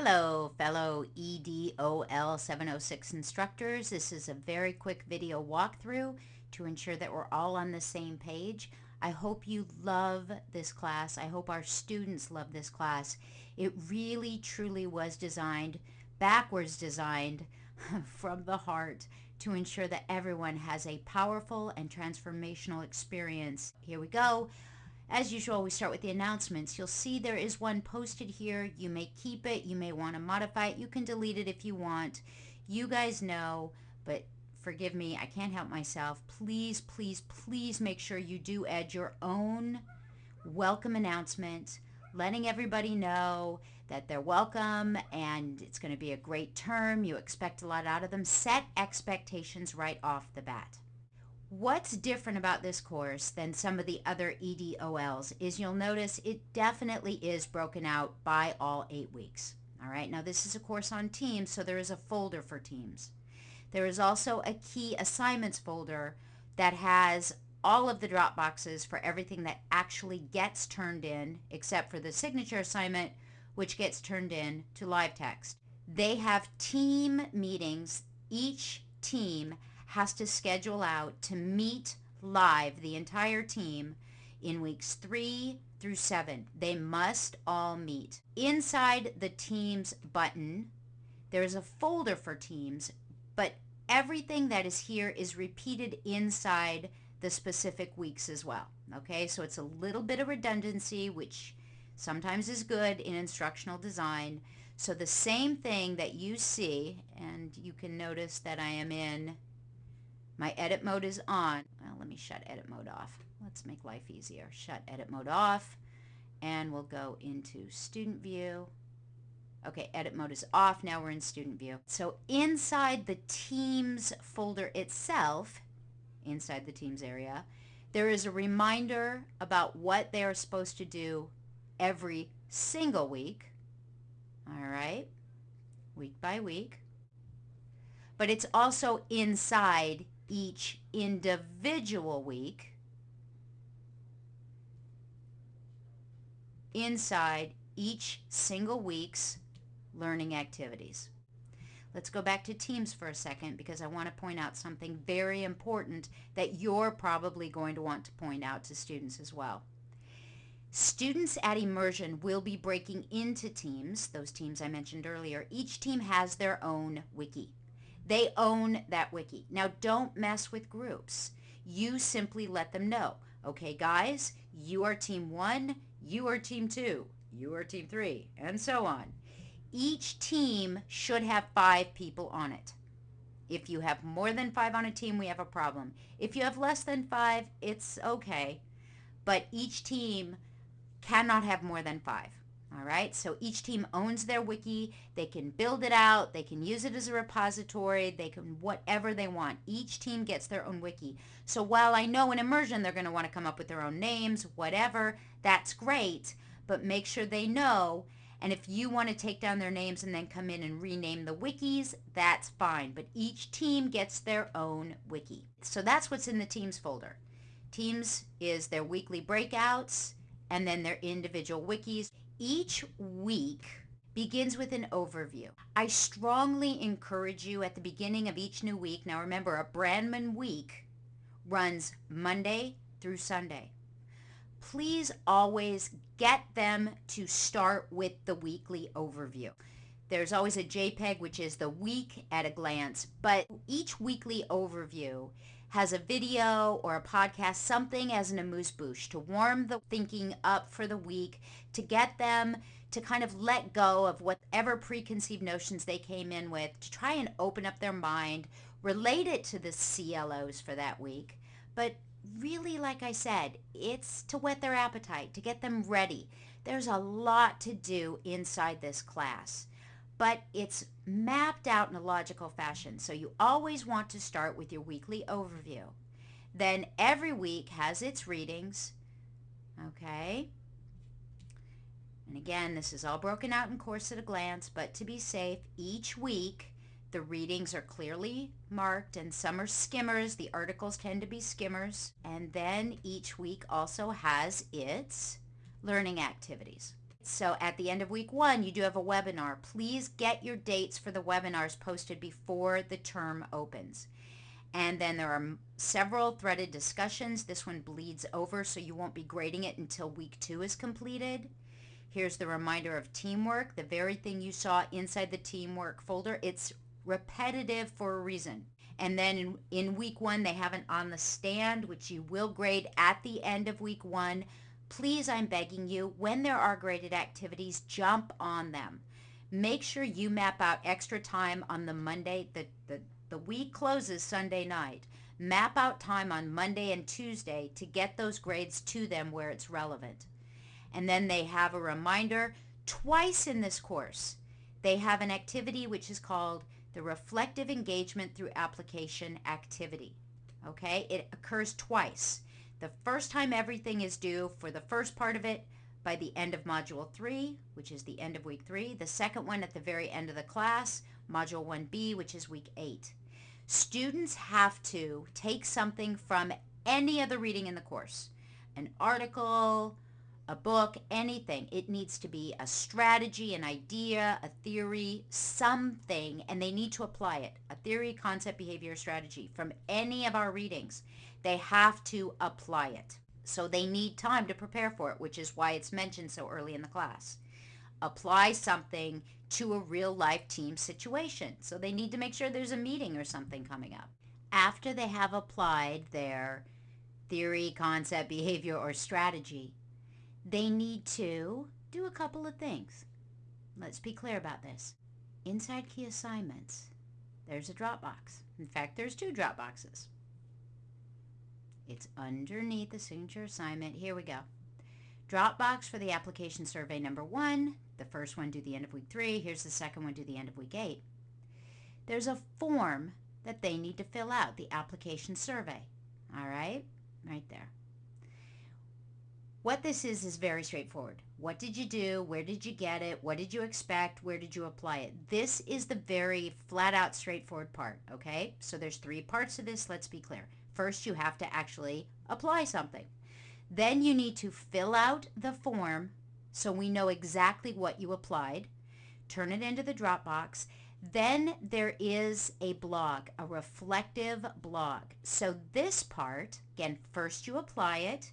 Hello, fellow EDOL 706 instructors. This is a very quick video walkthrough to ensure that we're all on the same page. I hope you love this class. I hope our students love this class. It really, truly was designed, backwards designed, from the heart to ensure that everyone has a powerful and transformational experience. Here we go. As usual, we start with the announcements. You'll see there is one posted here. You may keep it. You may want to modify it. You can delete it if you want. You guys know, but forgive me, I can't help myself. Please, please, please make sure you do add your own welcome announcement, letting everybody know that they're welcome and it's going to be a great term. You expect a lot out of them. Set expectations right off the bat. What's different about this course than some of the other EDOLs is you'll notice it definitely is broken out by all 8 weeks. All right, now this is a course on teams, so there is a folder for teams. There is also a key assignments folder that has all of the drop boxes for everything that actually gets turned in, except for the signature assignment, which gets turned in to live text. They have team meetings. Each team has to schedule out to meet live, the entire team, in weeks 3 through 7. They must all meet. Inside the Teams button, there is a folder for Teams, but everything that is here is repeated inside the specific weeks as well. Okay, so it's a little bit of redundancy, which sometimes is good in instructional design. So the same thing that you see, and you can notice that I am in my edit mode is on. Well, let me shut edit mode off. Let's make life easier. Shut edit mode off, and we'll go into student view. Okay, edit mode is off. Now we're in student view. So inside the Teams folder itself, inside the Teams area, there is a reminder about what they are supposed to do every single week. All right, week by week. But it's also inside each individual week, inside each single week's learning activities. Let's go back to Teams for a second because I want to point out something very important that you're probably going to want to point out to students as well. Students at Immersion will be breaking into teams, those teams I mentioned earlier. Each team has their own wiki. They own that wiki. Now, don't mess with groups. You simply let them know, okay, guys, you are team 1, you are team 2, you are team 3, and so on. Each team should have 5 people on it. If you have more than 5 on a team, we have a problem. If you have less than 5, it's okay. But each team cannot have more than 5. All right, so each team owns their wiki. They can build it out. They can use it as a repository. They can whatever they want. Each team gets their own wiki. So while I know in Immersion they're going to want to come up with their own names, whatever, that's great, but make sure they know. And if you want to take down their names and then come in and rename the wikis, that's fine. But each team gets their own wiki. So that's what's in the Teams folder. Teams is their weekly breakouts and then their individual wikis. Each week begins with an overview. I strongly encourage you at the beginning of each new week, now remember a Brandman week runs Monday through Sunday. Please always get them to start with the weekly overview. There's always a JPEG, which is the week at a glance, but each weekly overview has a video or a podcast, something as an amuse-bouche to warm the thinking up for the week, to get them to kind of let go of whatever preconceived notions they came in with, to try and open up their mind, relate it to the CLOs for that week. But really, like I said, it's to whet their appetite, to get them ready. There's a lot to do inside this class, but it's mapped out in a logical fashion. So you always want to start with your weekly overview. Then every week has its readings, okay? And again, this is all broken out in Course at a Glance, but to be safe, each week the readings are clearly marked, and some are skimmers. The articles tend to be skimmers. And then each week also has its learning activities. So at the end of week 1, you do have a webinar. Please get your dates for the webinars posted before the term opens. And then there are several threaded discussions. This one bleeds over, so you won't be grading it until week 2 is completed. Here's the reminder of teamwork, the very thing you saw inside the teamwork folder. It's repetitive for a reason. And then in week 1, they have an on the stand, which you will grade at the end of week 1. Please, I'm begging you, when there are graded activities, jump on them. Make sure you map out extra time on the Monday. The week closes Sunday night. Map out time on Monday and Tuesday to get those grades to them where it's relevant. And then they have a reminder twice in this course. They have an activity which is called the Reflective Engagement Through Application Activity. Okay, it occurs twice. The first time everything is due for the first part of it by the end of Module 3, which is the end of Week 3. The second one at the very end of the class, Module 1B, which is Week 8. Students have to take something from any of the reading in the course, an article, a book, anything. It needs to be a strategy, an idea, a theory, something, and they need to apply it. A theory, concept, behavior, strategy from any of our readings. They have to apply it. So they need time to prepare for it, which is why it's mentioned so early in the class. Apply something to a real life team situation. So they need to make sure there's a meeting or something coming up. After they have applied their theory, concept, behavior, or strategy, they need to do a couple of things. Let's be clear about this. Inside key assignments, there's a Dropbox. In fact, there's 2 Dropboxes. It's underneath the signature assignment. Here we go. Dropbox for the application survey number 1. The first one due the end of week 3. Here's the second one due the end of week 8. There's a form that they need to fill out, the application survey. All right there. What this is very straightforward. What did you do? Where did you get it? What did you expect? Where did you apply it? This is the very flat out straightforward part, okay? So there's 3 parts to this. Let's be clear. First, you have to actually apply something. Then you need to fill out the form so we know exactly what you applied. Turn it into the Dropbox. Then there is a blog, a reflective blog. So this part, again, first you apply it.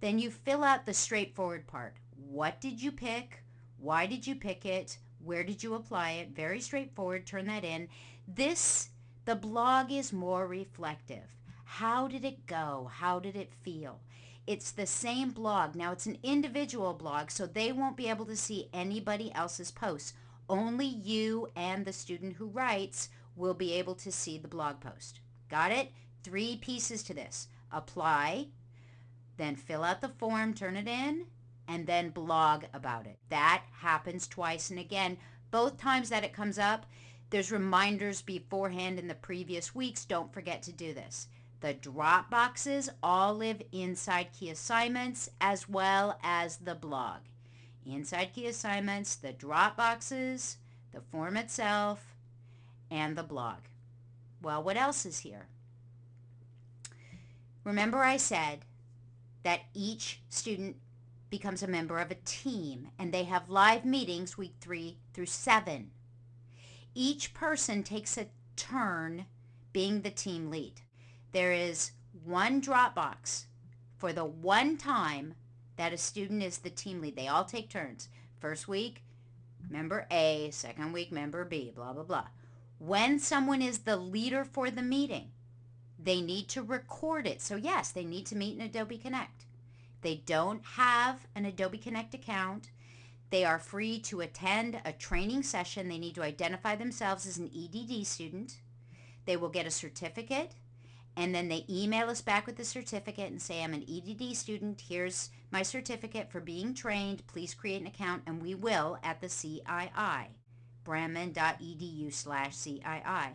Then you fill out the straightforward part. What did you pick? Why did you pick it? Where did you apply it? Very straightforward. Turn that in. The blog is more reflective. How did it go? How did it feel? It's the same blog. Now it's an individual blog, so they won't be able to see anybody else's posts. Only you and the student who writes will be able to see the blog post. Got it? 3 pieces to this. Apply, then fill out the form, turn it in, and then blog about it. That happens twice. And again, both times that it comes up, there's reminders beforehand in the previous weeks. Don't forget to do this. The Dropboxes all live inside key assignments as well as the blog. Inside key assignments, the Dropboxes, the form itself, and the blog. Well, what else is here? Remember I said that each student becomes a member of a team, and they have live meetings week 3 through 7. Each person takes a turn being the team lead. There is one Dropbox for the one time that a student is the team lead. They all take turns. First week, member A, second week, member B, blah, blah, blah. When someone is the leader for the meeting, they need to record it. So yes, they need to meet in Adobe Connect. They don't have an Adobe Connect account. They are free to attend a training session. They need to identify themselves as an EDD student. They will get a certificate, and then they email us back with the certificate and say, I'm an EDD student. Here's my certificate for being trained. Please create an account, and we will at the CII, bramman.edu/CII.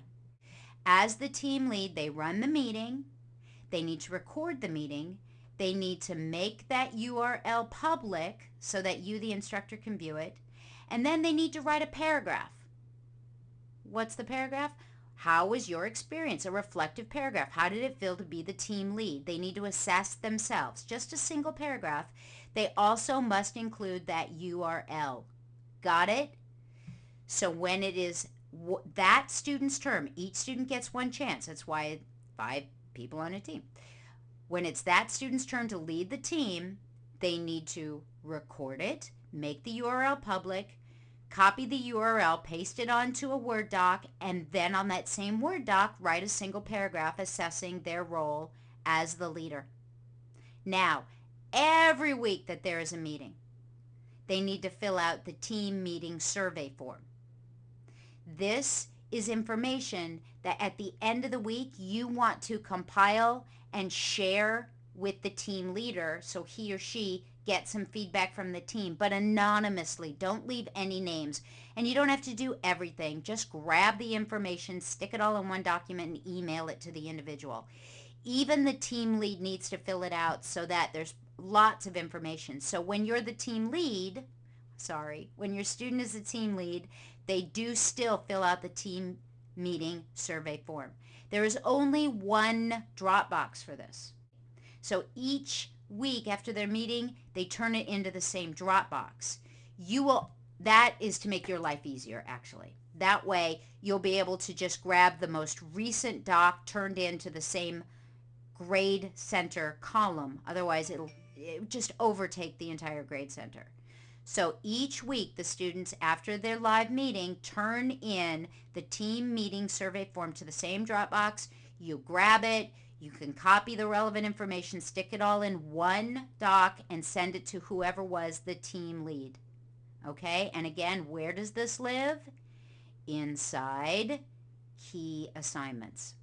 As the team lead, they run the meeting. They need to record the meeting. They need to make that URL public so that you, the instructor, can view it. And then they need to write a paragraph. What's the paragraph? How was your experience? A reflective paragraph. How did it feel to be the team lead? They need to assess themselves. Just a single paragraph They also must include that URL. Got it? So when it is that student's term, each student gets one chance. That's why 5 people on a team. When it's that student's turn to lead the team, they need to record it, make the URL public, copy the URL, paste it onto a Word doc, and then on that same Word doc, write a single paragraph assessing their role as the leader. Now, every week that there is a meeting, they need to fill out the team meeting survey form. This is information that at the end of the week you want to compile and share with the team leader so he or she gets some feedback from the team, but anonymously. Don't leave any names. And you don't have to do everything. Just grab the information, stick it all in one document, and email it to the individual. Even the team lead needs to fill it out so that there's lots of information. So when you're the team lead, when your student is the team lead, they do still fill out the team meeting survey form. There is only one Dropbox for this. So each week after their meeting, they turn it into the same Dropbox. That is to make your life easier, actually. That way, you'll be able to just grab the most recent doc turned into the same grade center column. Otherwise, it'll just overtake the entire grade center. So each week, the students, after their live meeting, turn in the team meeting survey form to the same Dropbox. You grab it. You can copy the relevant information, stick it all in one doc, and send it to whoever was the team lead. Okay? And again, where does this live? Inside key assignments.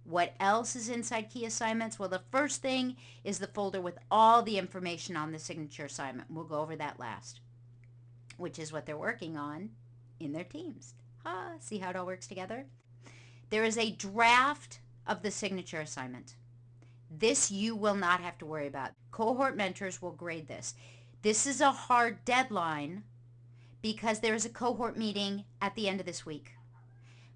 What else is inside key assignments? Well, the first thing is the folder with all the information on the signature assignment. We'll go over that last, which is what they're working on in their teams. See how it all works together? There is a draft of the signature assignment. This you will not have to worry about. Cohort mentors will grade this. This is a hard deadline because there is a cohort meeting at the end of this week.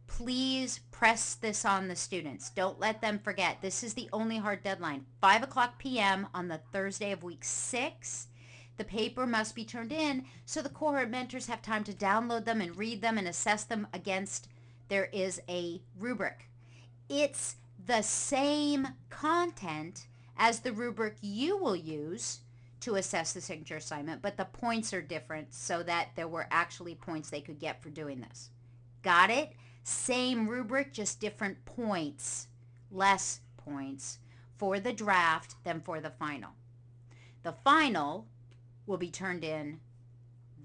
Please press this on the students. Don't let them forget. This is the only hard deadline. 5 o'clock p.m. on the Thursday of week 6. The paper must be turned in so the cohort mentors have time to download them and read them and assess them against. There is a rubric. It's the same content as the rubric you will use to assess the signature assignment, but the points are different so that there were actually points they could get for doing this. Got it? Same rubric, just different points, less points for the draft than for the final. The final will be turned in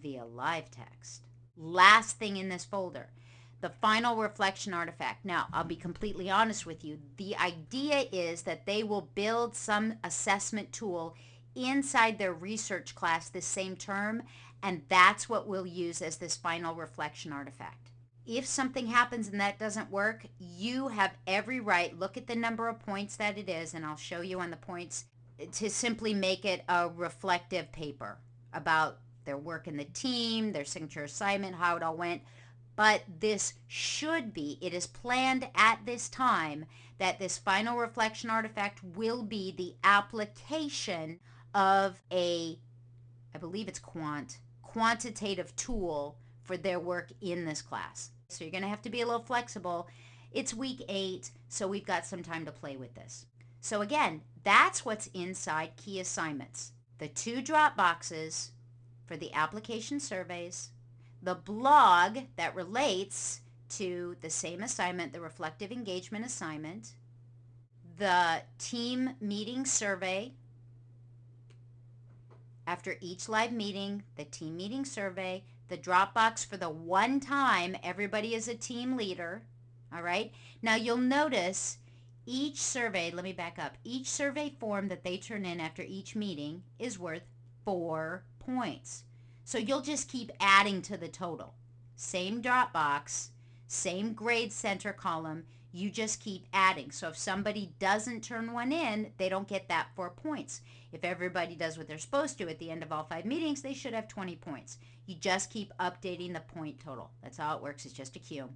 via live text. Last thing in this folder, the final reflection artifact. Now, I'll be completely honest with you. The idea is that they will build some assessment tool inside their research class this same term, and that's what we'll use as this final reflection artifact. If something happens and that doesn't work, you have every right. Look at the number of points that it is, and I'll show you on the points, to simply make it a reflective paper about their work in the team, their signature assignment, how it all went. But this should be, it is planned at this time that this final reflection artifact will be the application of I believe it's quantitative tool for their work in this class. So you're going to have to be a little flexible. It's week 8, so we've got some time to play with this. So again, that's what's inside key assignments. The 2 drop boxes for the application surveys, the blog that relates to the same assignment, the reflective engagement assignment, the team meeting survey. After each live meeting, the team meeting survey, the Dropbox for the one time everybody is a team leader. All right. Now you'll notice each survey, let me back up, each survey form that they turn in after each meeting is worth 4 points. So you'll just keep adding to the total. Same Dropbox, same grade center column, you just keep adding. So if somebody doesn't turn one in, they don't get that 4 points. If everybody does what they're supposed to at the end of all 5 meetings, they should have 20 points. You just keep updating the point total. That's how it works. It's just a queue.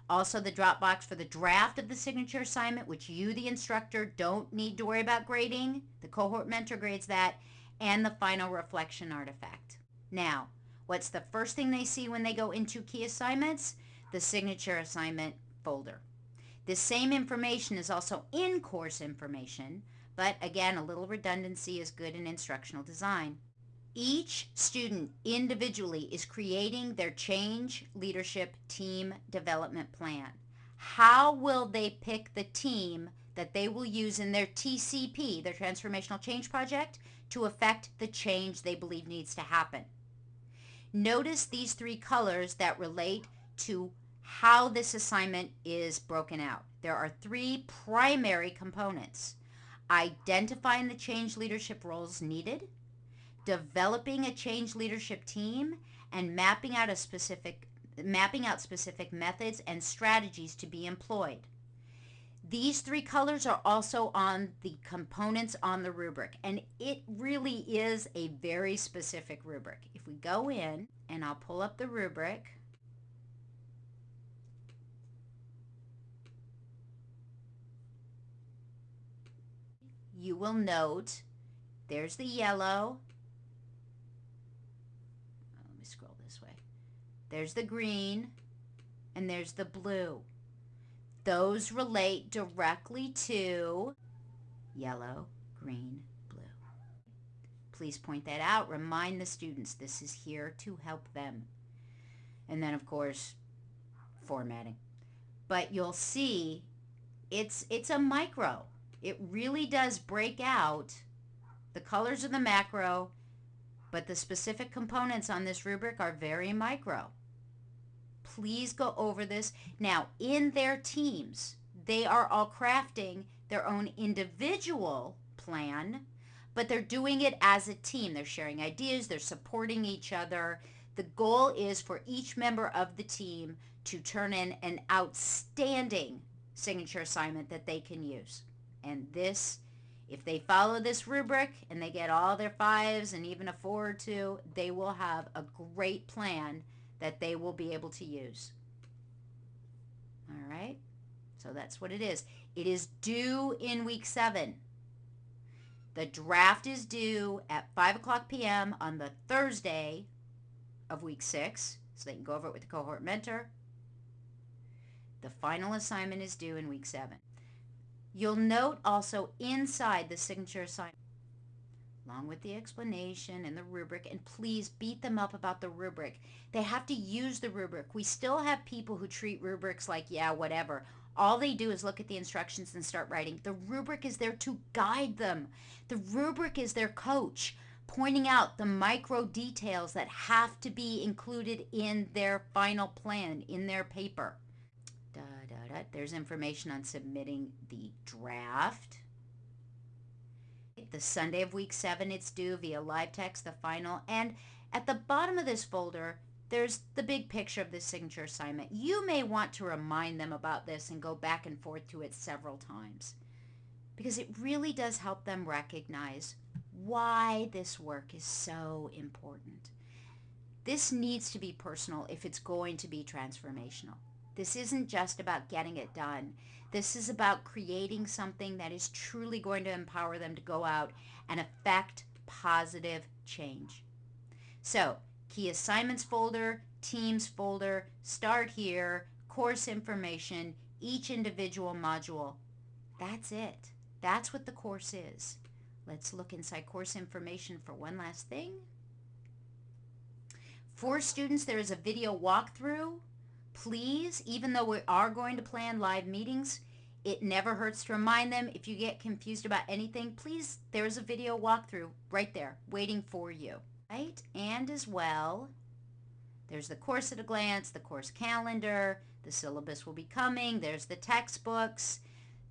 Also, the Dropbox for the draft of the signature assignment, which you, the instructor, don't need to worry about grading. The cohort mentor grades that. and the final reflection artifact. Now, what's the first thing they see when they go into key assignments? The signature assignment folder. This same information is also in course information, but again, a little redundancy is good in instructional design. Each student individually is creating their change leadership team development plan. How will they pick the team that they will use in their TCP, their Transformational Change Project, to affect the change they believe needs to happen? Notice these three colors that relate to how this assignment is broken out. There are three primary components: identifying the change leadership roles needed, developing a change leadership team, and mapping out specific methods and strategies to be employed. These three colors are also on the components on the rubric, and it really is a very specific rubric. If we go in, and I'll pull up the rubric, you will note there's the yellow. Let me scroll this way. There's the green, and there's the blue. Those relate directly to yellow, green, blue. Please point that out. Remind the students this is here to help them. And then, of course, formatting. But you'll see it's a micro. It really does break out. The colors are the macro, but the specific components on this rubric are very micro. Please go over this. Now, in their teams, they are all crafting their own individual plan, but they're doing it as a team. They're sharing ideas. They're supporting each other. The goal is for each member of the team to turn in an outstanding signature assignment that they can use. And this, if they follow this rubric and they get all their 5s and even a 4 or 2, they will have a great plan that they will be able to use. All right, so that's what it is. It is due in week 7. The draft is due at 5:00 p.m. on the Thursday of week 6, so they can go over it with the cohort mentor. The final assignment is due in week 7. You'll note also inside the signature assignment, along with the explanation and the rubric, and please beat them up about the rubric. They have to use the rubric. We still have people who treat rubrics like, yeah, whatever. All they do is look at the instructions and start writing. The rubric is there to guide them. The rubric is their coach, pointing out the micro details that have to be included in their final plan, in their paper. There's information on submitting the draft. The Sunday of week 7, it's due via live text, the final. And at the bottom of this folder, there's the big picture of the signature assignment. You may want to remind them about this and go back and forth to it several times, because it really does help them recognize why this work is so important. This needs to be personal if it's going to be transformational. This isn't just about getting it done. This is about creating something that is truly going to empower them to go out and affect positive change. So, key assignments folder, teams folder, start here, course information, each individual module. That's it. That's what the course is. Let's look inside course information for one last thing. For students, there is a video walkthrough. Please, even though we are going to plan live meetings, it never hurts to remind them. If you get confused about anything, please, there's a video walkthrough right there waiting for you. Right? And as well, there's the course at a glance, the course calendar, the syllabus will be coming, there's the textbooks,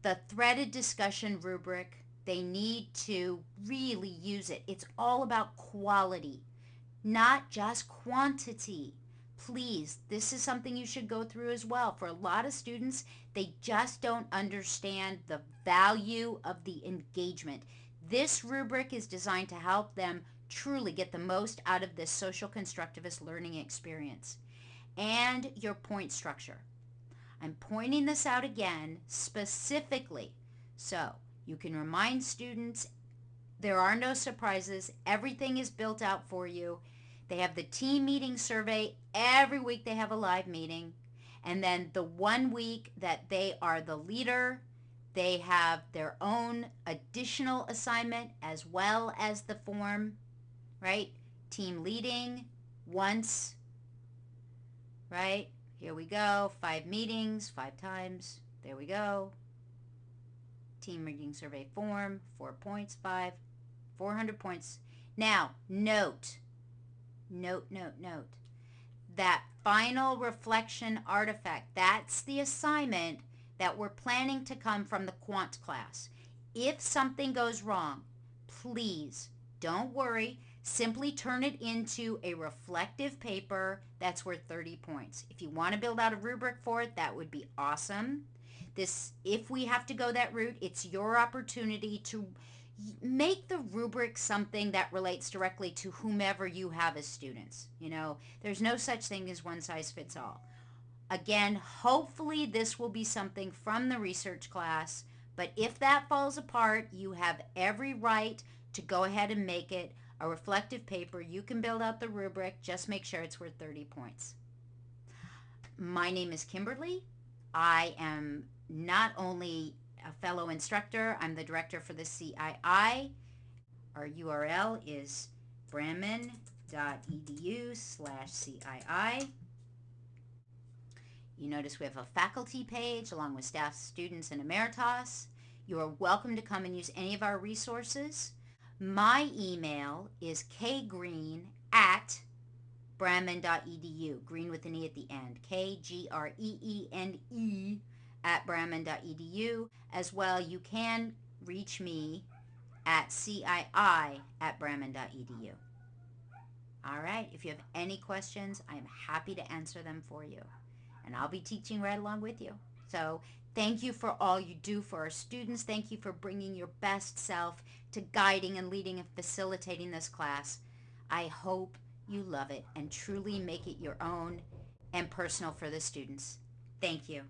the threaded discussion rubric. They need to really use it. It's all about quality, not just quantity. Please, this is something you should go through as well. For a lot of students, they just don't understand the value of the engagement. This rubric is designed to help them truly get the most out of this social constructivist learning experience. And your point structure. I'm pointing this out again specifically so you can remind students There are no surprises. Everything is built out for you. They have the team meeting survey. Every week they have a live meeting. And then the 1 week that they are the leader, they have their own additional assignment as well as the form, right? Team leading once, right? Here we go. 5 meetings, 5 times. There we go. Team meeting survey form, 4 points, 5, 400 points. Now, note, that final reflection artifact, that's the assignment that we're planning to come from the quant class. If something goes wrong, please don't worry. Simply turn it into a reflective paper that's worth 30 points. If you want to build out a rubric for it, that would be awesome. If we have to go that route, it's your opportunity to make the rubric something that relates directly to whomever you have as students. There's no such thing as one size fits all. Again, hopefully this will be something from the research class, but if that falls apart, you have every right to go ahead and make it a reflective paper. You can build out the rubric, just make sure it's worth 30 points. My name is Kimberly. I am not only a fellow instructor, I'm the director for the CII. Our URL is bramman.edu/CII. You notice we have a faculty page along with staff, students, and emeritus. You are welcome to come and use any of our resources. My email is kgreen@bramman.edu, green with an E at the end, KGREENE @bramman.edu. As well, you can reach me at CII@bramman.edu. All right, if you have any questions, I am happy to answer them for you. And I'll be teaching right along with you. So thank you for all you do for our students. Thank you for bringing your best self to guiding and leading and facilitating this class. I hope you love it and truly make it your own and personal for the students. Thank you.